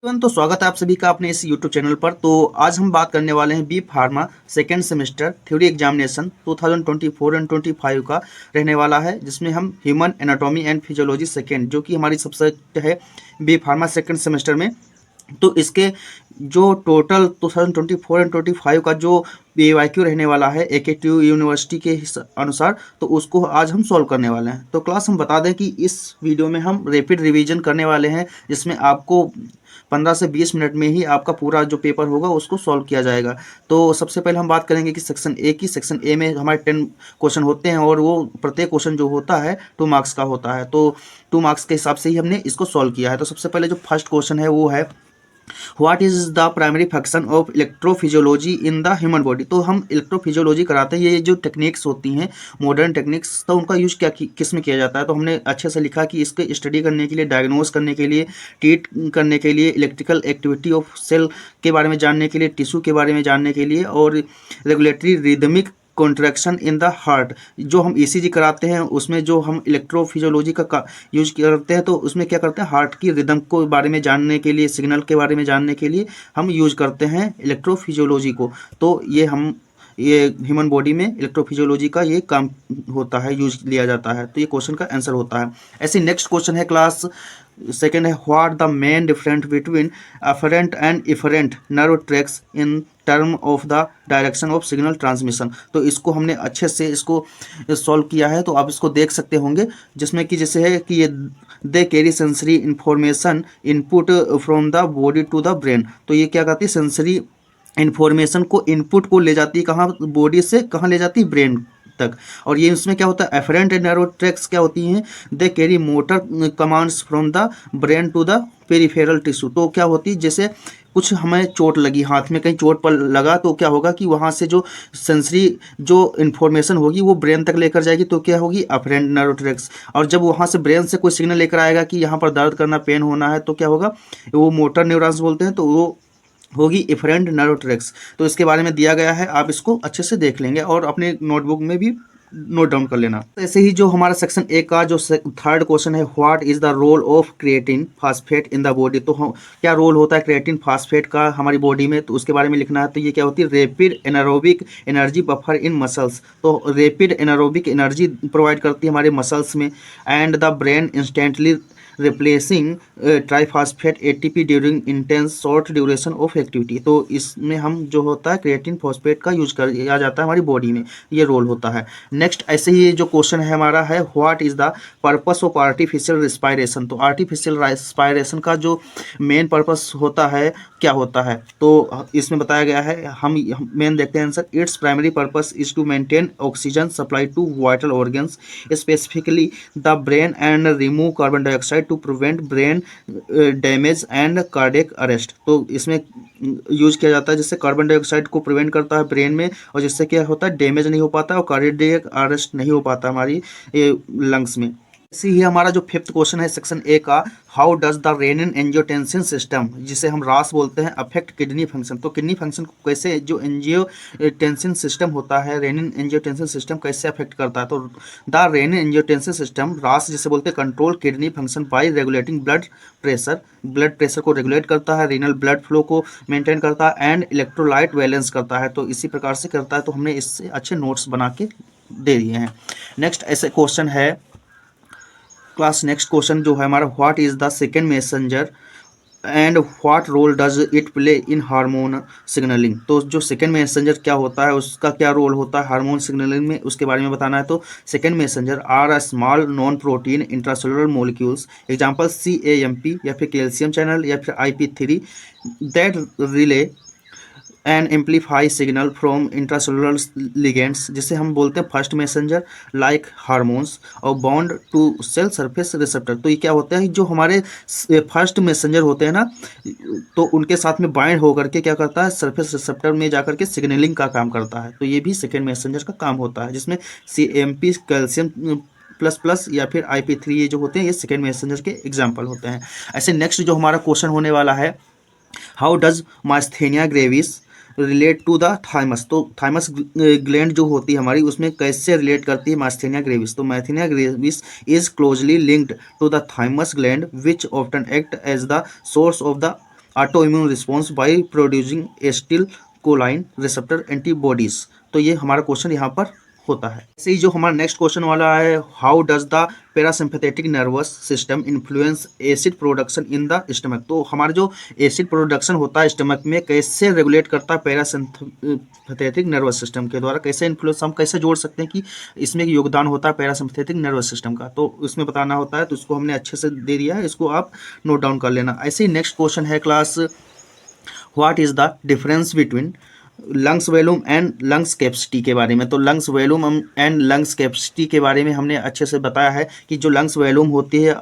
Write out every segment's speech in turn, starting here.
तो स्वागत है आप सभी का अपने इस यूट्यूब चैनल पर। तो आज हम बात करने वाले हैं B pharma second semester theory examination 2024 and 25 का रहने वाला है, जिसमें हम human anatomy and physiology second, जो कि हमारी सब्जेक्ट है बी फार्मा सेकेंड सेमेस्टर में। तो इसके जो टोटल 2024 एंड 25 का जो PYQ रहने वाला है AKTU यूनिवर्सिटी के अनुसार, तो उसको आज हम सॉल्व करने वाले हैं। तो क्लास हम बता दें कि इस वीडियो में हम रैपिड रिवीजन करने वाले हैं, जिसमें आपको 15 से 20 मिनट में ही आपका पूरा जो पेपर होगा उसको सॉल्व किया जाएगा। तो सबसे पहले हम बात करेंगे कि सेक्शन ए की। सेक्शन ए में हमारे 10 क्वेश्चन होते हैं और वो प्रत्येक क्वेश्चन जो होता है 2 मार्क्स का होता है। तो 2 मार्क्स के हिसाब से ही हमने इसको सॉल्व किया है। तो सबसे पहले जो फर्स्ट क्वेश्चन है वो है, what is the primary function of electrophysiology in the human body. तो हम इलेक्ट्रोफिजियोलॉजी कराते हैं, ये जो टेक्निक्स होती हैं मॉडर्न टेक्निक्स, तो उनका यूज किस में किया जाता है। तो हमने अच्छे से लिखा कि इसके स्टडी करने के लिए, डायग्नोज करने के लिए, ट्रीट करने के लिए, इलेक्ट्रिकल एक्टिविटी ऑफ सेल के बारे में जानने के लिए, टिश्यू के बारे में जानने के लिए, और regulatory rhythmic contraction in the heart. जो हम ECG कराते हैं उसमें जो हम इलेक्ट्रोफिजियोलॉजी का यूज करते हैं, तो उसमें क्या करते हैं, हार्ट की रिदम को बारे में जानने के लिए, सिग्नल के बारे में जानने के लिए हम यूज करते हैं इलेक्ट्रोफिजियोलॉजी को। तो ये ह्यूमन बॉडी में इलेक्ट्रोफिजियोलॉजी का ये काम होता है, यूज लिया जाता है। तो ये क्वेश्चन का आंसर होता है। ऐसे नेक्स्ट क्वेश्चन है क्लास सेकेंड है, what the main difference between afferent and efferent nerve tracks in term of the direction of signal transmission. तो इसको हमने अच्छे से इसको सॉल्व किया है, तो आप इसको देख सकते होंगे, जिसमें कि जैसे है कि ये they carry sensory information input from the body to the brain. तो ये क्या कहती है, सेंसरी इन्फॉर्मेशन को, इनपुट को ले जाती है कहाँ, बॉडी से कहाँ ले जाती है, ब्रेन तक। और ये इसमें क्या होता है, एफरेंट एंड नर्व ट्रैक्स क्या होती हैं, they carry motor commands from the brain to the peripheral tissue. तो क्या होती है, जैसे कुछ हमें चोट लगी, हाथ में कहीं चोट पर लगा, तो क्या होगा कि वहाँ से जो सेंसरी जो इन्फॉर्मेशन होगी वो ब्रेन तक लेकर जाएगी, तो क्या होगी, अफरेंट नर्व ट्रैक्स। और जब वहाँ से ब्रेन से कोई सिग्नल लेकर आएगा कि यहाँ पर दर्द करना, पेन होना है, तो क्या होगा, वो मोटर न्यूरॉन्स बोलते हैं, तो वो होगी इफरेंट नर्व ट्रैक्स। तो इसके बारे में दिया गया है, आप इसको अच्छे से देख लेंगे और अपने नोटबुक में भी नोट डाउन कर लेना। तो ऐसे ही जो हमारा सेक्शन ए का जो थर्ड क्वेश्चन है, what is the role of creatine phosphate in the body. तो हम क्या रोल होता है क्रिएटिन फास्फेट का हमारी बॉडी में, तो उसके बारे में लिखना है। तो ये क्या होती है, rapid anaerobic energy buffer in muscles. तो रैपिड एनारोबिक एनर्जी प्रोवाइड करती है हमारे मसल्स में, and the brain instantly replacing triphosphate ATP during intense short duration of activity. तो इसमें हम जो होता है क्रिएटिन फॉस्फेट का यूज किया जाता है हमारी बॉडी में, ये रोल होता है। नेक्स्ट ऐसे ही जो क्वेश्चन है हमारा है, what is the purpose of artificial respiration. तो आर्टिफिशियल रिस्पायरेशन का जो मेन पर्पस होता है क्या होता है, तो इसमें बताया गया है, हम मेन देखते हैं answer. It's primary purpose is to maintain oxygen supply to vital organs specifically the brain and remove carbon dioxide to prevent brain damage and cardiac arrest. तो इसमें यूज किया जाता है जिससे कार्बन डाइऑक्साइड को प्रिवेंट करता है ब्रेन में, और जिससे क्या होता है, डैमेज नहीं हो पाता और कार्डियक अरेस्ट नहीं हो पाता हमारी लंग्स में। इसी ही हमारा जो फिफ्थ क्वेश्चन है सेक्शन ए का, how does the renin angiotensin system, जिसे हम रास बोलते हैं, अफेक्ट किडनी फंक्शन। तो किडनी फंक्शन को कैसे, जो एंजियोटेंसिन सिस्टम होता है, रेनिन एंजियोटेंसिन सिस्टम कैसे अफेक्ट करता है। तो द रेनिन एंजियोटेंसिन सिस्टम, रास जिसे बोलते हैं, control kidney function by regulating blood pressure. Blood pressure को रेगुलेट करता है, रीनल ब्लड फ्लो को मेंटेन करता है, एंड इलेक्ट्रोलाइट बैलेंस करता है। तो इसी प्रकार से करता है। तो हमने इससे अच्छे नोट्स बना के दे दिए हैं। नेक्स्ट ऐसे क्वेश्चन है क्लास, नेक्स्ट क्वेश्चन जो है हमारा, what is the second messenger and what role does it play in hormone signalling. तो जो सेकेंड मैसेंजर क्या होता है, उसका क्या रोल होता है हार्मोन सिग्नलिंग में, उसके बारे में बताना है। तो second messenger are a small non protein intracellular molecules, example CAMP, या फिर कैल्शियम चैनल, या फिर IP3, that relay an amplify signal from intracellular ligands, जिसे हम बोलते हैं फर्स्ट मैसेंजर लाइक हार्मोन्स, और bond to cell surface receptor. तो ये क्या होता है, जो हमारे फर्स्ट मैसेंजर होते हैं ना, तो उनके साथ में बाइंड होकर के क्या करता है, सरफेस रिसेप्टर में जाकर के सिग्नलिंग का काम करता है। तो ये भी सेकेंड मैसेंजर का काम होता है, जिसमें CAMP कैल्शियम प्लस या फिर IP3 ये जो होते हैं, ये सेकेंड मैसेंजर के एग्जाम्पल होते हैं। ऐसे नेक्स्ट जो हमारा क्वेश्चन होने वाला है, how does myasthenia gravis relate to the thymus. तो थाइमस ग्लैंड जो होती है हमारी, उसमें कैसे रिलेट करती है मास्थेनिया ग्रेविस। तो myasthenia gravis is closely linked to the thymus gland which often act as the source of the autoimmune response by producing acetylcholine receptor antibodies. तो ये हमारा क्वेश्चन यहाँ पर होता है। ऐसे ही जो हमारा नेक्स्ट क्वेश्चन वाला है, how does the parasympathetic nervous system influence acid production in the stomach. तो हमारा जो एसिड प्रोडक्शन होता है स्टमक में, कैसे रेगुलेट करता है पैरासिम्पैथेटिक नर्वस सिस्टम के द्वारा, कैसे इन्फ्लुएंस, हम कैसे जोड़ सकते हैं कि इसमें योगदान होता है पैरासिम्पैथेटिक नर्वस सिस्टम का, तो इसमें बताना होता है। तो इसको हमने अच्छे से दे दिया है, इसको आप नोट डाउन कर लेना। ऐसे ही नेक्स्ट क्वेश्चन है class, what is the difference between lungs volume and lungs capacity के बारे में। तो lungs volume and lungs capacity के बारे में हमने अच्छे से बताया है कि जो लंग्स वॉल्यूम होती है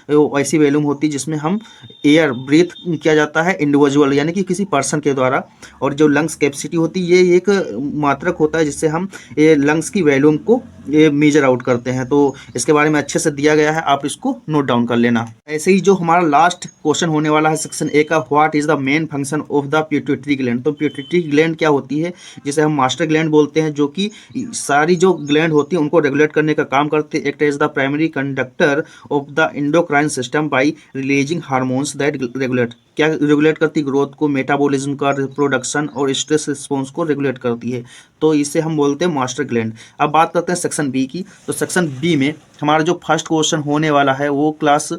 वो ऐसी वॉल्यूम होती है जिसमें हम एयर ब्रीथ किया जाता है इंडिविजुअल यानी कि किसी पर्सन के द्वारा, और जो लंग्स कैपेसिटी होती है ये एक मात्रक होता है जिससे हम ये लंग्स की वॉल्यूम को ये मेजर आउट करते हैं। तो इसके बारे में अच्छे से दिया गया है, आप इसको नोट डाउन कर लेना। ऐसे ही जो हमारा लास्ट क्वेश्चन होने वाला है सेक्शन ए का, what is the main function of the pituitary gland. तो पिट्यूटरी ग्लैंड क्या होती है, जिसे हम मास्टर ग्लैंड बोलते हैं, जो कि सारी जो ग्लैंड होती है उनको रेगुलेट करने का काम करते हैं। Act as the primary conductor of the endocrine system by releasing hormones that regulate. क्या रेगुलेट करती है, ग्रोथ को, मेटाबॉलिज्म का, रिप्रोडक्शन और स्ट्रेस रिस्पॉन्स को रेगुलेट करती है। तो इसे हम बोलते हैं मास्टर ग्लैंड। अब बात करते हैं सेक्शन बी की। तो सेक्शन बी में हमारा जो फर्स्ट क्वेश्चन होने वाला है वो क्लास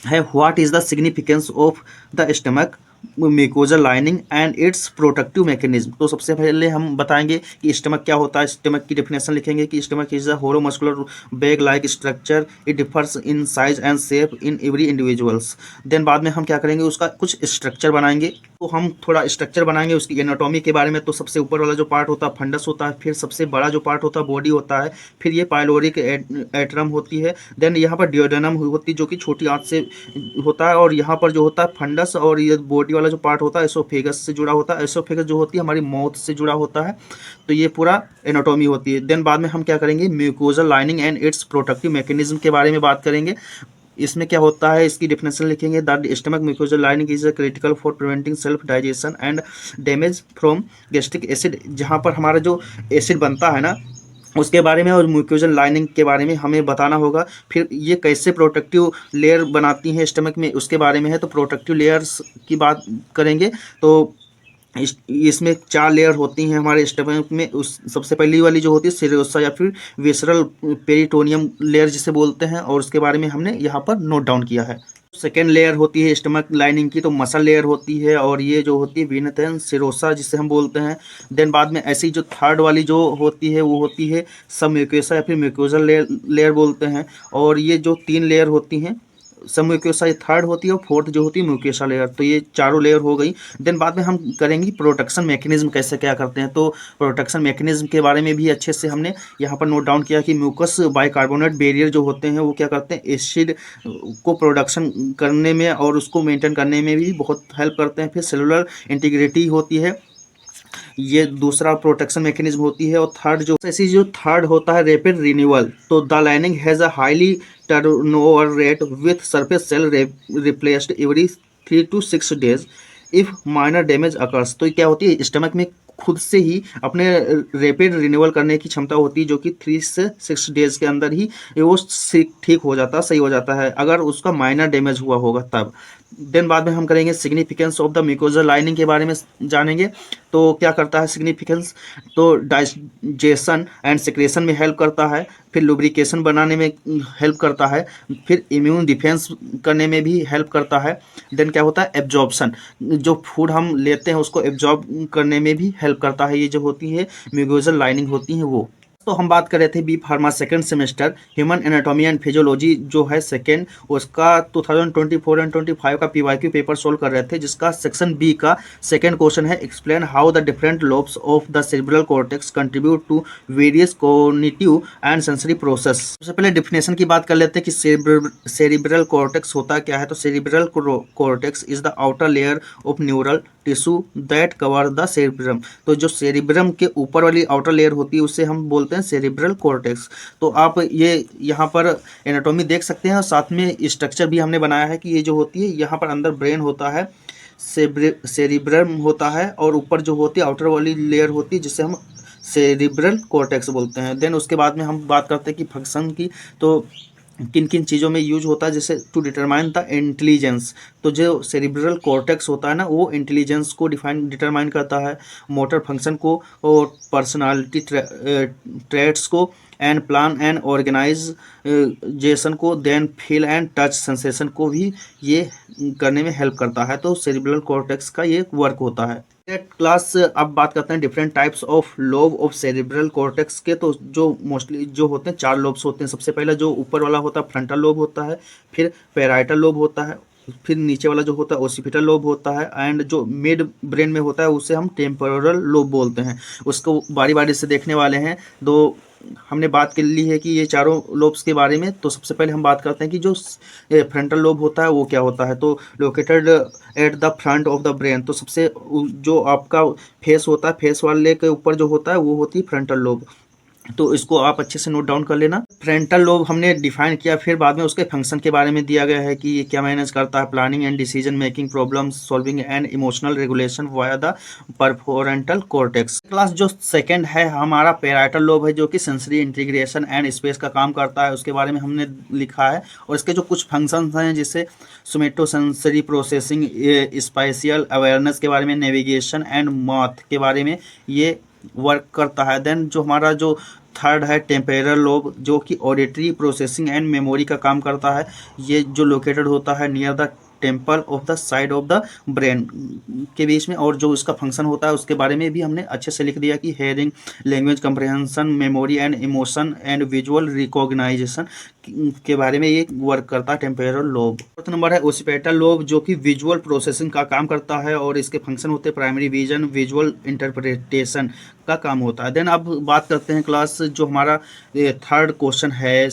है, what is the significance of the stomach mucosal lining and it's protective mechanism. तो सबसे पहले हम बताएंगे कि स्टमक क्या होता है। स्टमक की डेफिनेशन लिखेंगे कि stomach is a hollow muscular bag like structure, it differs in size and shape in every individuals. Then बाद में हम क्या करेंगे, उसका कुछ स्ट्रक्चर बनाएंगे। तो हम थोड़ा स्ट्रक्चर बनाएंगे उसकी एनाटॉमी के बारे में। तो सबसे ऊपर वाला जो पार्ट होता है फंडस होता है, फिर सबसे बड़ा जो पार्ट होता है बॉडी होता है, फिर ये पाइलोरिक एट्रम होती है, देन यहाँ पर डियोडेनम होती है जो कि छोटी आंत से होता है, और यहाँ पर जो होता है फंडस, और ये बॉडी वाला जो पार्ट होता है एसोफेगस से जुड़ा होता है। एसोफेगस जो होती है हमारी माउथ से जुड़ा होता है। तो ये पूरा एनाटॉमी होती है। देन बाद में हम क्या करेंगे, mucosal lining and it's protective mechanism के बारे में बात करेंगे। इसमें क्या होता है इसकी डेफिनेशन लिखेंगे, the stomach mucosal lining is critical for preventing self digestion and damage from gastric acid. जहाँ पर हमारा जो एसिड बनता है ना उसके बारे में और म्यूकोजल लाइनिंग के बारे में हमें बताना होगा। फिर ये कैसे प्रोटेक्टिव लेयर बनाती हैं स्टमक में उसके बारे में है। तो प्रोटेक्टिव लेयर्स की बात करेंगे तो इसमें 4 लेयर होती हैं हमारे स्टमक में। उस सबसे पहली वाली जो होती है सेरेोसा या फिर विसरल पेरिटोनियम लेयर जिसे बोलते हैं, और उसके बारे में हमने यहाँ पर नोट डाउन किया है। सेकेंड लेयर होती है स्टमक लाइनिंग की, तो मसल लेयर होती है, और ये जो होती है वीनथेन सिरोसा जिसे हम बोलते हैं। देन बाद में ऐसी जो थर्ड वाली जो होती है वो होती है सब म्यूकोसा या फिर म्यूकोजल लेयर बोलते हैं। और ये जो 3 लेयर होती हैं सब म्यूकोसा ये थर्ड होती है, और फोर्थ जो होती है म्यूकोसा लेयर। तो ये चारों लेयर हो गई। देन बाद में हम करेंगे प्रोटेक्शन मैकेनिज्म कैसे क्या करते हैं। तो प्रोटेक्शन मैकेनिज्म के बारे में भी अच्छे से हमने यहाँ पर नोट डाउन किया कि म्यूकस बाइकार्बोनेट बैरियर जो होते हैं वो क्या करते हैं, एसिड को प्रोडक्शन करने में और उसको मेंटेन करने में भी बहुत हेल्प करते हैं। फिर सेलुलर इंटीग्रिटी होती है, ये दूसरा प्रोटेक्शन मैकेनिज्म होती है। और थर्ड जो ऐसी जो थर्ड होता है रैपिड रिन्यूअल। तो the lining has a highly turnover rate with surface cell replaced every 3 to 6 days if minor damage occurs. तो क्या होती है, स्टमक में खुद से ही अपने रैपिड रिन्यूअल करने की क्षमता होती है, जो कि 3 से 6 डेज के अंदर ही वो ठीक हो जाता है, सही हो जाता है, अगर उसका माइनर डैमेज हुआ होगा तब। देन बाद में हम करेंगे significance of the mucosal lining के बारे में जानेंगे। तो क्या करता है सिग्निफिकेंस, तो डाइजेशन एंड सिक्रेशन में हेल्प करता है, फिर लुब्रिकेशन बनाने में हेल्प करता है, फिर इम्यून डिफेंस करने में भी हेल्प करता है। देन क्या होता है एब्जॉर्प्शन, जो फूड हम लेते हैं उसको एब्जॉर्ब करने में भी हेल्प करता है। ये जो होती है म्यूकोजल लाइनिंग होती है वो। तो हम बात कर रहे थे B pharma second semester human anatomy and physiology जो है सेकंड, उसका 2024 एंड 25 का पीवाईक्यू पेपर सोल्व कर रहे थे, जिसका सेक्शन बी का सेकंड क्वेश्चन है, explain how the different lobes of the cerebral cortex contribute to various cognitive and sensory process. सबसे पहले डिफिनेशन की बात कर लेते हैं कि सेरिब्रल कॉर्टेक्स होता क्या है। तो cerebral cortex is the outer layer of neural tissue that cover the cerebrum. तो जो सेरिब्रम के ऊपर वाली आउटर लेयर होती है उससे हम बोलते हैं सेरिब्रल कॉर्टेक्स। तो आप ये यहाँ पर एनाटॉमी देख सकते हैं, और साथ में स्ट्रक्चर भी हमने बनाया है कि ये जो होती है यहाँ पर अंदर ब्रेन होता है, सेरिब्रम होता है, और ऊपर जो होती है आउटर वाली लेयर होती है जिसे हम सेरिब्रल कॉर्टेक्स बोलते हैं। देन उसके बाद में हम बात करते हैं कि फंक्शन की, तो किन किन चीज़ों में यूज होता है, जैसे टू डिटरमाइन द इंटेलिजेंस। तो जो सेरिब्रल कॉर्टेक्स होता है ना, वो इंटेलिजेंस को डिटरमाइन करता है, मोटर फंक्शन को और पर्सनालिटी ट्रेट्स को, एंड प्लान एंड ऑर्गेनाइजेशन को, then feel and touch sensation को भी ये करने में हेल्प करता है। तो सेरिब्रल कॉर्टेक्स का ये वर्क होता है। क्लास अब बात करते हैं different types of lobe of cerebral cortex के। तो जो मोस्टली जो होते हैं 4 लोब्स होते हैं। सबसे पहला जो ऊपर वाला होता है फ्रंटल लोब होता है, फिर पैराइटल लोब होता है, फिर नीचे वाला जो होता है ओसिपिटल लोब होता है, एंड जो मिड ब्रेन में होता है उसे हम टेम्पोरल लोब बोलते हैं। उसको बारी बारी से देखने वाले हैं। दो हमने बात कर ली है कि ये चारों लोब्स के बारे में। तो सबसे पहले हम बात करते हैं कि जो फ्रंटल लोब होता है वो क्या होता है। तो located at the front of the brain. तो सबसे जो आपका फेस होता है, फेस वाले के ऊपर जो होता है वो होती है फ्रंटल लोब। तो इसको आप अच्छे से नोट डाउन कर लेना। फ्रंटल लोब हमने डिफाइन किया, फिर बाद में उसके फंक्शन के बारे में दिया गया है कि ये क्या मैनेज करता है, planning and decision making, problem solving and emotional regulation via the prefrontal cortex. Class जो सेकंड है हमारा पैराइटल लोब है, जो कि सेंसरी इंटीग्रेशन एंड स्पेस का काम करता है, उसके बारे में हमने लिखा है। और इसके जो कुछ फंक्शंस हैं जैसे सोमेटोसेंसरी प्रोसेसिंग, स्पाइशियल अवेयरनेस के बारे में, नेविगेशन एंड माथ के बारे में ये वर्क करता है। देन जो हमारा जो थर्ड है टेम्पेरल लोब, जो कि ऑडिटरी प्रोसेसिंग एंड मेमोरी का काम करता है। ये जो लोकेटेड होता है near the temple of the side of the brain के बीच में। और जो इसका फंक्शन होता है उसके बारे में भी हमने अच्छे से लिख दिया कि hearing, language comprehension, memory and emotion and visual recognisation के बारे में ये वर्क करता है टेम्पोरल लोब। फोर्थ नंबर है ओसिपिटल लोब, जो कि विजुअल प्रोसेसिंग का काम करता है और इसके फंक्शन होते हैं प्राइमरी विजन, विजुअल इंटरप्रिटेशन का काम होता है। देन अब बात करते हैं क्लास जो हमारा थर्ड क्वेश्चन है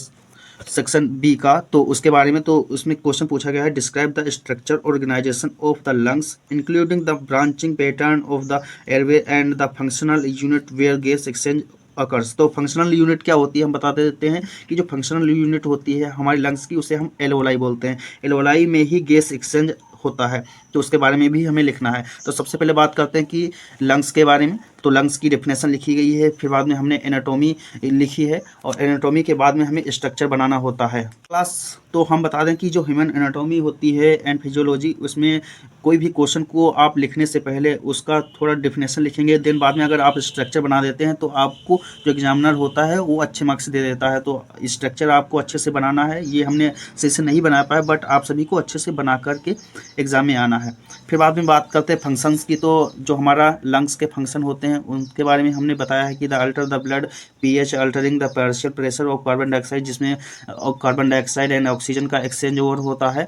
सेक्शन बी का। तो उसके बारे में, तो उसमें क्वेश्चन पूछा गया है describe the structure organization of the lungs including the branching pattern of the airway and the functional unit where gas exchange occurs. तो फंक्शनल यूनिट क्या होती है हम बता देते हैं कि जो फंक्शनल यूनिट होती है हमारी लंग्स की उसे हम एल्वोलाई बोलते हैं। एल्वोलाई में ही गैस एक्सचेंज होता है, तो उसके बारे में भी हमें लिखना है। तो सबसे पहले बात करते हैं कि लंग्स के बारे में। तो लंग्स की डेफिनेशन लिखी गई है, फिर बाद में हमने एनाटॉमी लिखी है, और एनाटॉमी के बाद में हमें स्ट्रक्चर बनाना होता है। क्लास तो हम बता दें कि जो ह्यूमन एनाटॉमी होती है एंड फिजियोलॉजी, उसमें कोई भी क्वेश्चन को आप लिखने से पहले उसका थोड़ा डेफिनेशन लिखेंगे। देन बाद में अगर आप स्ट्रक्चर बना देते हैं तो आपको जो एग्जामिनर होता है वो अच्छे मार्क्स दे देता है। तो स्ट्रक्चर आपको अच्छे से बनाना है। ये हमने सही से नहीं बना पाया, बट आप सभी को अच्छे से बना करके एग्जाम में आना है। फिर बाद में बात करते हैं फंक्शंस की। तो जो हमारा लंग्स के फंक्शन होते हैं उनके बारे में हमने बताया है कि the alter the blood pH, altering the partial pressure of carbon dioxide, जिसमें कार्बन डाइऑक्साइड एंड ऑक्सीजन का एक्सचेंज ओवर होता है।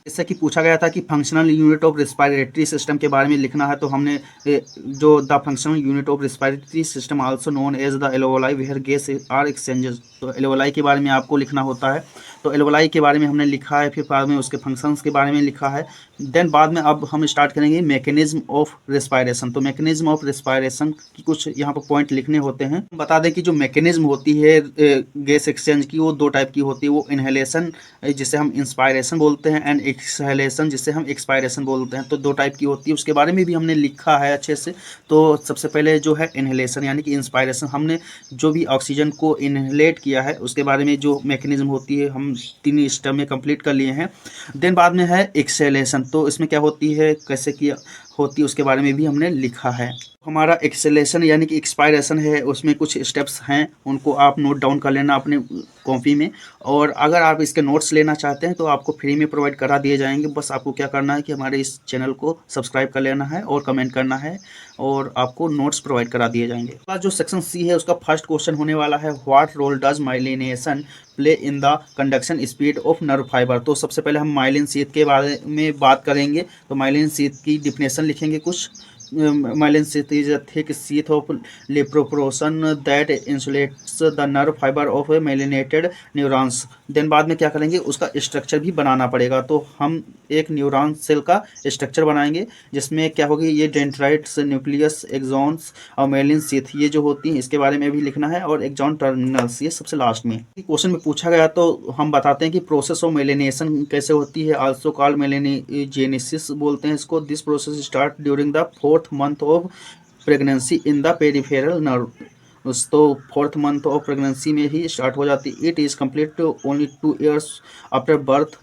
जैसे कि पूछा गया था कि functional unit of respiratory system के बारे में लिखना है, तो हमने जो the functional unit of respiratory system also known as the alveoli where gas are exchanges. तो एल्वोलाई के बारे में आपको लिखना होता है। तो एल्वोलाई के बारे में हमने लिखा है, फिर बाद में उसके फंक्शंस के बारे में लिखा है। देन बाद में अब हम स्टार्ट करेंगे मैकेनिज्म ऑफ रेस्पिरेशन। तो मैकेनिज्म ऑफ रेस्पिरेशन की कुछ यहाँ पर पॉइंट लिखने होते हैं। बता दें कि जो मैकेनिज्म होती है गैस एक्सचेंज की वो 2 टाइप की होती है। वो इनहेलेशन जिसे हम इंस्पायरेशन बोलते हैं, एंड एक्सहेलेशन जिसे हम एक्सपायरेशन बोलते हैं। तो 2 टाइप की होती है, उसके बारे में भी हमने लिखा है अच्छे से। तो सबसे पहले जो है इनहेलेशन यानी कि इंस्पायरेशन, हमने जो भी ऑक्सीजन को इनहेलेट किया है उसके बारे में जो मैकेनिज्म होती है हम 3 स्टेप में कंप्लीट कर लिए हैं। देन बाद में है एक्सहेलेशन। तो इसमें क्या होती है, कैसे किया होती है, उसके बारे में भी हमने लिखा है। हमारा एक्सेलेशन यानी कि एक्सपायरेशन है, उसमें कुछ स्टेप्स हैं, उनको आप नोट डाउन कर लेना अपने कॉपी में। और अगर आप इसके नोट्स लेना चाहते हैं तो आपको फ्री में प्रोवाइड करा दिए जाएंगे। बस आपको क्या करना है कि हमारे इस चैनल को सब्सक्राइब कर लेना है और कमेंट करना है, और आपको नोट्स प्रोवाइड करा दिए जाएंगे। जो सेक्शन सी है उसका फर्स्ट क्वेश्चन होने वाला है what role does myelination play in the conduction speed of nerve fiber. तो सबसे पहले हम माइलिन शीथ के बारे में बात करेंगे। तो माइलिन शीथ की डिफिनेशन लिखेंगे कुछ। Myelin sheath is a thick sheath of lipoprotein that insulates the nerve fiber of myelinated neurons। Then बाद में क्या करेंगे, उसका स्ट्रक्चर भी बनाना पड़ेगा। तो हम एक न्यूरॉन सेल का स्ट्रक्चर बनाएंगे जिसमें क्या होगी, ये डेंड्राइट्स, न्यूक्लियस, एक्सॉन्स और माइलिन शीथ ये जो होती हैं इसके बारे में भी लिखना है, और एक्सॉन टर्मिनल्स ये सबसे लास्ट में। क्वेश्चन में पूछा गया तो हम बताते हैं कि प्रोसेस ऑफ मेलिनेशन कैसे होती है, आल्सो कॉल्ड मेलिनेजेनेसिस बोलते हैं इसको। This process start during the 4th month of pregnancy in the peripheral nerve। तो 4th month ऑफ प्रेगनेंसी में ही स्टार्ट हो जाती है। It is complete only 2 years after birth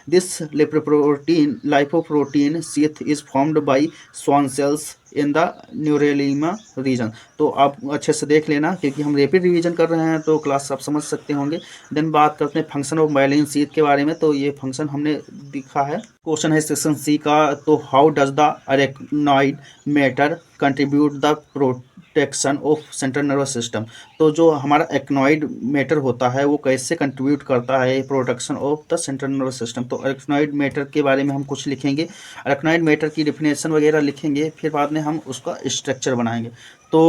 This lipoprotein sheath is formed by Schwann cells in the neurilemma region. तो आप अच्छे से देख लेना, क्योंकि हम रैपिड रिवीजन कर रहे हैं तो क्लास आप समझ सकते होंगे। देन बात करते हैं फंक्शन ऑफ माइलिन शीथ के बारे में। तो ये फंक्शन हमने दिखा है, क्वेश्चन है सेक्शन सी का। तो how does the arachnoid matter contribute the protection of central nervous system. तो जो हमारा एक्नॉइड मैटर होता है वो कैसे कंट्रीब्यूट करता है protection of the central nervous system. तो अरेक्नॉइड मैटर के बारे में हम कुछ लिखेंगे, अरेक्नॉइड मैटर की डिफिनेशन वगैरह लिखेंगे, फिर बाद में हम उसका स्ट्रक्चर बनाएंगे। तो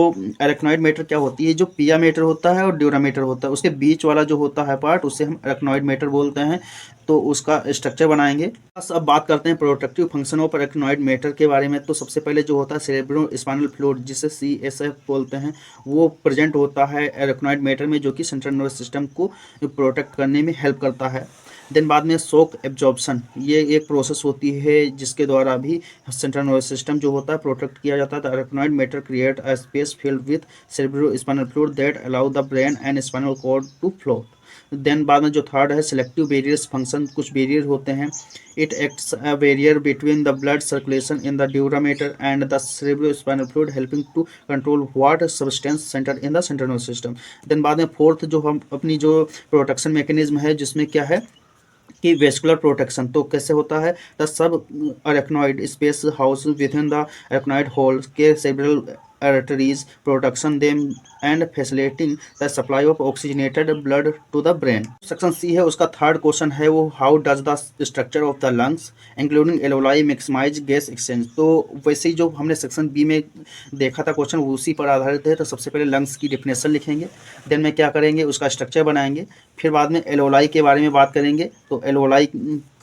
अरेक्नॉइड मैटर क्या होती है, जो पिया मैटर होता है और ड्यूरा मैटर होता है उसके बीच वाला जो होता है पार्ट, उसे हम अरेक्नॉइड मैटर बोलते हैं। तो उसका स्ट्रक्चर बनाएंगे। बस अब बात करते हैं protective function of arachnoid matter के बारे में। तो सबसे पहले जो होता है सेरेब्रो स्पाइनल फ्लूइड, जिसे CSF बोलते हैं, वो प्रेजेंट होता है अरेक्नॉइड मैटर में, जो कि सेंट्रल नर्वस सिस्टम को प्रोटेक्ट करने में हेल्प करता है। देन बाद में शॉक एब्जॉर्प्शन, ये एक प्रोसेस होती है जिसके द्वारा भी सेंट्रल नर्वस सिस्टम जो होता है प्रोटेक्ट किया जाता है। The arachnoid matter create a space filled with cerebro spinal fluid that allow the brain and spinal cord to flow. Then बाद में जो थर्ड है सिलेक्टिव बैरियर्स फंक्शन, कुछ बैरियर होते हैं। It acts a barrier between the blood circulation in the dura matter and the cerebrospinal fluid helping to control what substance center in the central nervous system. Then बाद में fourth जो हम अपनी जो protection mechanism है, जिसमें क्या है कि वेस्कुलर प्रोटेक्शन। तो कैसे होता है, the subarachnoid space house within the arachnoid hole के several arteries protection them and facilitating the supply of oxygenated blood to the brain। Section C है, उसका थर्ड क्वेश्चन है वो how does the structure of the lungs including alveoli maximize gas exchange. तो वैसे ही जो हमने section B में देखा था क्वेश्चन, उसी पर आधारित है। तो सबसे पहले लंग्स की डिफिनेशन लिखेंगे, देन में क्या करेंगे उसका स्ट्रक्चर बनाएंगे, फिर बाद में एलोलाई के बारे में बात करेंगे। तो एलोलाई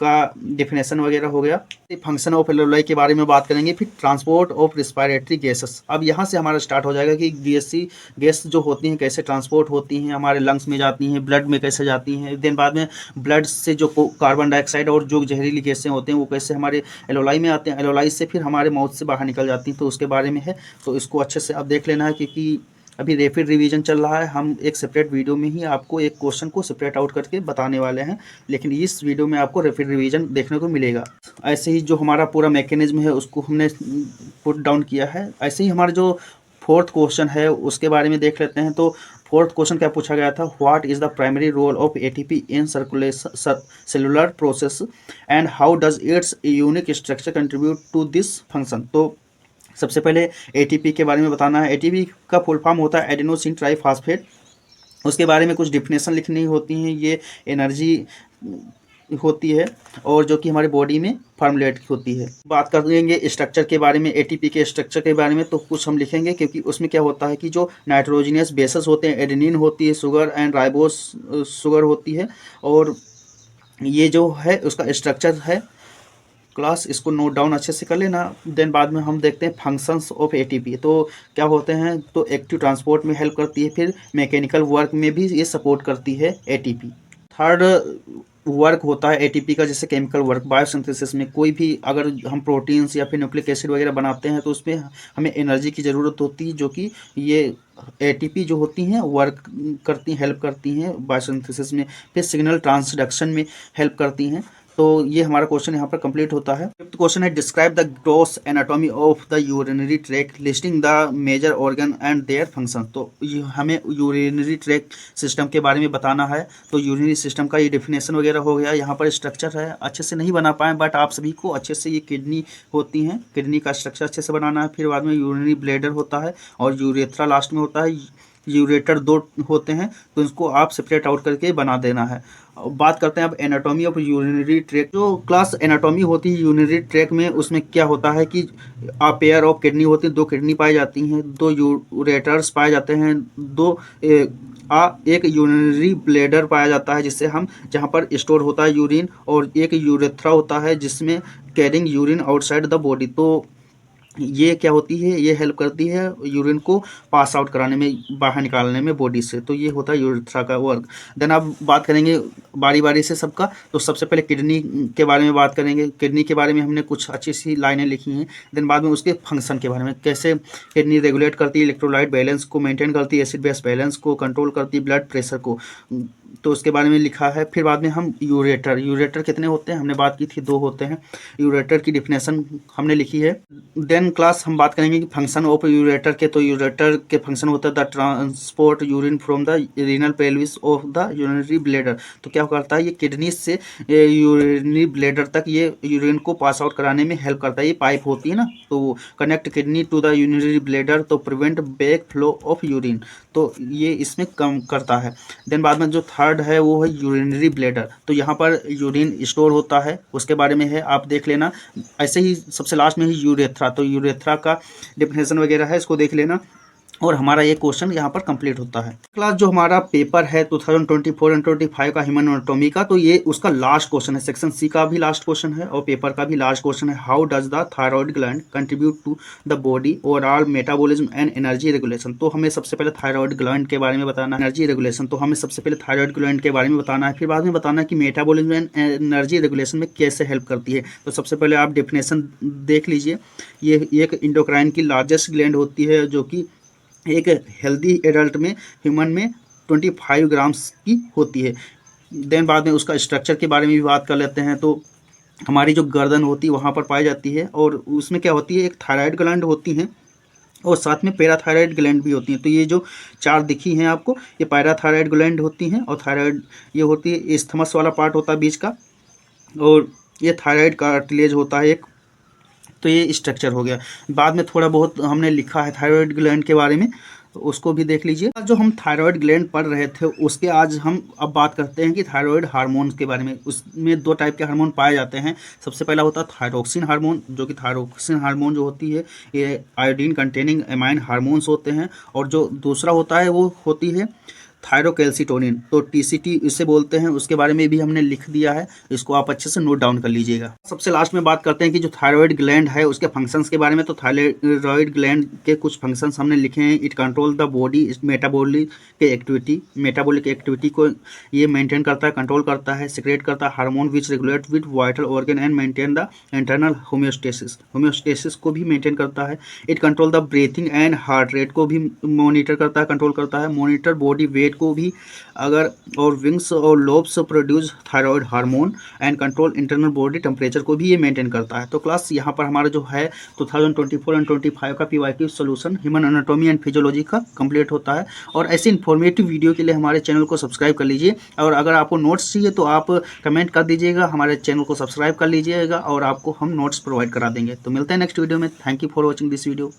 का डिफिनेशन वगैरह हो गया। फंक्शन ऑफ एलोलाई के बारे में बात करेंगे, फिर ट्रांसपोर्ट ऑफ रिस्पायरेटरी गैसेस। अब यहाँ से हमारा स्टार्ट हो जाएगा कि गैस जो होती हैं कैसे ट्रांसपोर्ट होती हैं, हमारे लंग्स में जाती हैं, ब्लड में कैसे जाती हैं। देन बाद में ब्लड से जो कार्बन डाइऑक्साइड और जो जहरीली गैसें होते हैं वो कैसे हमारे एलोलाई में आते हैं, एलोलाई से फिर हमारे माउथ से बाहर निकल जाती हैं। तो उसके बारे में है, तो इसको अच्छे से आप देख लेना है, क्योंकि अभी रैपिड रिवीजन चल रहा है। हम एक सेपरेट वीडियो में ही आपको एक क्वेश्चन को सेपरेट आउट करके बताने वाले हैं, लेकिन इस वीडियो में आपको रैपिड रिवीजन देखने को मिलेगा। ऐसे ही जो हमारा पूरा मैकेनिज्म है उसको हमने पुट डाउन किया है। ऐसे ही हमारा जो फोर्थ क्वेश्चन है उसके बारे में देख लेते हैं। तो फोर्थ क्वेश्चन क्या पूछा गया था, what is the primary role of ATP in circulation cellular process and how does its unique structure contribute to this function. तो सबसे पहले ATP के बारे में बताना है। ATP का फुल फॉर्म होता है एडेनोसिन ट्राइफॉस्फेट। उसके बारे में कुछ डिफिनेशन लिखनी होती हैं। ये एनर्जी होती है और जो कि हमारी बॉडी में फॉर्मुलेट होती है। बात करेंगे स्ट्रक्चर के बारे में, ATP के स्ट्रक्चर के बारे में। तो कुछ हम लिखेंगे, क्योंकि उसमें क्या होता है कि जो नाइट्रोजिनियस बेसेस होते हैं, एडेनिन होती है, शुगर एंड राइबोस शुगर होती है, और ये जो है उसका स्ट्रक्चर है। क्लास इसको नोट डाउन अच्छे से कर लेना। देन बाद में हम देखते हैं फंक्शंस ऑफ ATP। तो क्या होते हैं, तो एक्टिव ट्रांसपोर्ट में हेल्प करती है, फिर मैकेनिकल वर्क में भी ये सपोर्ट करती है ATP। थर्ड वर्क होता है ATP का, जैसे केमिकल वर्क, बायोसिंथेसिस में कोई भी अगर हम प्रोटीन्स या फिर न्यूक्लिक एसिड वगैरह बनाते हैं तो उसमें हमें एनर्जी की ज़रूरत होती है, जो कि ये ATP जो होती हैं वर्क करती हैं, हेल्प करती हैं बायोसिंथेसिस में। फिर सिग्नल ट्रांसडक्शन में हेल्प करती हैं। तो ये हमारा क्वेश्चन यहाँ पर कंप्लीट होता है। फिफ्थ क्वेश्चन है describe the gross anatomy of the urinary tract listing the major organ and their function. तो ये हमें यूरिनरी ट्रैक्ट सिस्टम के बारे में बताना है। तो यूरिनरी सिस्टम का ये डिफिनेशन वगैरह हो गया। यहाँ पर स्ट्रक्चर है, अच्छे से नहीं बना पाए, बट आप सभी को अच्छे से ये किडनी होती हैं, किडनी का स्ट्रक्चर अच्छे से बनाना है। फिर बाद में यूरिनरी ब्लैडर होता है और यूरेथ्रा लास्ट में होता है। यूरेटर 2 होते हैं, तो इसको आप सेपरेट आउट करके बना देना है। बात करते हैं अब एनाटॉमी ऑफ यूरिनरी ट्रैक्ट। जो क्लास एनाटॉमी होती है यूरिनरी ट्रैक्ट में, उसमें क्या होता है कि पेयर ऑफ किडनी होती है, 2 किडनी पाई जाती हैं, 2 यूरेटर्स पाए जाते हैं, एक यूरिनरी ब्लैडर पाया जाता है जिससे हम जहाँ पर स्टोर होता है यूरिन, और एक यूरेथ्रा होता है जिसमें carrying urine outside the body. तो ये क्या होती है, ये हेल्प करती है यूरिन को पास आउट कराने में, बाहर निकालने में बॉडी से। तो ये होता है यूरेथ्रा का वर्क। देन अब बात करेंगे बारी बारी से सबका। तो सबसे पहले किडनी के बारे में बात करेंगे। किडनी के बारे में हमने कुछ अच्छी सी लाइनें लिखी हैं। देन बाद में उसके फंक्शन के बारे में, कैसे किडनी रेगुलेट करती है इलेक्ट्रोलाइट बैलेंस को, मेंटेन करती है एसिड बेस बैलेंस को, कंट्रोल करती है ब्लड प्रेशर को। तो उसके बारे में लिखा है। फिर बाद में हम यूरेटर कितने होते हैं हमने बात की थी, 2 होते हैं। यूरेटर की डिफिनेशन हमने लिखी है। देन क्लास हम बात करेंगे कि फंक्शन ऑफ यूरेटर के। तो यूरेटर के फंक्शन होता है the transport urine from the renal pelvis of the urinary bladder. तो क्या करता है, ये किडनी से यूरिनरी ब्लैडर तक ये यूरिन को पास आउट कराने में हेल्प करता है। ये पाइप होती है ना, तो connect kidney to the urinary bladder, तो prevent back flow of urine, तो ये इसमें कम करता है। देन बाद में जो थर्ड है वो है यूरिनरी ब्लैडर। तो यहाँ पर यूरिन स्टोर होता है, उसके बारे में है, आप देख लेना। ऐसे ही सबसे लास्ट में ही यूरेथ्रा, तो यूरेथ्रा का डेफिनेशन वगैरह है, इसको देख लेना। और हमारा ये क्वेश्चन यहाँ पर कंप्लीट होता है। क्लास जो हमारा पेपर है 2024 एंड 25 का ह्यूमन एनाटॉमी का, तो ये उसका लास्ट क्वेश्चन है। सेक्शन सी का भी लास्ट क्वेश्चन है और पेपर का भी लास्ट क्वेश्चन है। How does the thyroid gland contribute to the body overall metabolism and energy regulation. तो हमें सबसे पहले थायराइड ग्लैंड के बारे में बताना है। एनर्जी रेगुलेशन, तो हमें सबसे पहले थायराइड ग्लैंड के बारे में बताना है। फिर बाद में बताना है कि मेटाबॉलिज्म एंड एनर्जी रेगुलेशन में कैसे हेल्प करती है। तो सबसे पहले आप डेफिनेशन देख लीजिए। ये एक इंडोक्राइन की लार्जेस्ट ग्लैंड होती है, जो कि एक हेल्दी एडल्ट में, ह्यूमन में 25 ग्राम्स की होती है। देन बाद में उसका स्ट्रक्चर के बारे में भी बात कर लेते हैं। तो हमारी जो गर्दन होती है वहाँ पर पाई जाती है, और उसमें क्या होती है, एक थायराइड ग्लैंड होती हैं और साथ में पैराथायराइड ग्लैंड भी होती हैं। तो ये जो 4 दिखी हैं आपको, ये पैराथायराइड ग्लैंड होती हैं, और थायराइड ये होती है, इस्थमस वाला पार्ट होता है बीच का, और ये थायराइड कार्टिलेज होता है एक। तो ये स्ट्रक्चर हो गया। बाद में थोड़ा बहुत हमने लिखा है थायराइड ग्लैंड के बारे में, तो उसको भी देख लीजिए। जो हम थायराइड ग्लैंड पढ़ रहे थे उसके आज हम अब बात करते हैं कि थायराइड हार्मोन के बारे में। उसमें 2 टाइप के हार्मोन पाए जाते हैं। सबसे पहला होता है थायरोक्सिन हार्मोन, जो कि थायरोक्सिन हार्मोन जो होती है ये आयोडीन कंटेनिंग एमाइन हार्मोन्स होते हैं। और जो दूसरा होता है वो होती है थायरोकैल्सिटोनिन, तो टीसीटी इसे बोलते हैं। उसके बारे में भी हमने लिख दिया है, इसको आप अच्छे से नोट डाउन कर लीजिएगा। सबसे लास्ट में बात करते हैं कि जो थायराइड ग्लैंड है उसके फंक्शंस के बारे में। तो थायराइड ग्लैंड के कुछ फंक्शंस हमने लिखे हैं। It control the body metabolic activity को ये मेंटेन करता है, कंट्रोल करता है, सिक्रेट करता है hormone which regulate with vital organ and maintain the internal homeostasis को भी मेंटेन करता है। It control the breathing and heart rate को भी मॉनिटर करता है, कंट्रोल करता है। मॉनिटर बॉडी वेट को भी, अगर और विंग्स और lobes produce thyroid hormone and control internal body temperature को भी ये मेंटेन करता है। तो क्लास यहाँ पर हमारा जो है 2024 एंड 25 का PYQ solution human anatomy and physiology का कंप्लीट होता है। और ऐसे इन्फॉर्मेटिव वीडियो के लिए हमारे चैनल को सब्सक्राइब कर लीजिए। और अगर आपको नोट्स चाहिए तो आप कमेंट कर दीजिएगा, हमारे चैनल को सब्सक्राइब कर लीजिएगा और आपको हम नोट्स प्रोवाइड करा देंगे। तो मिलते हैं नेक्स्ट वीडियो में। Thank you for watching this video.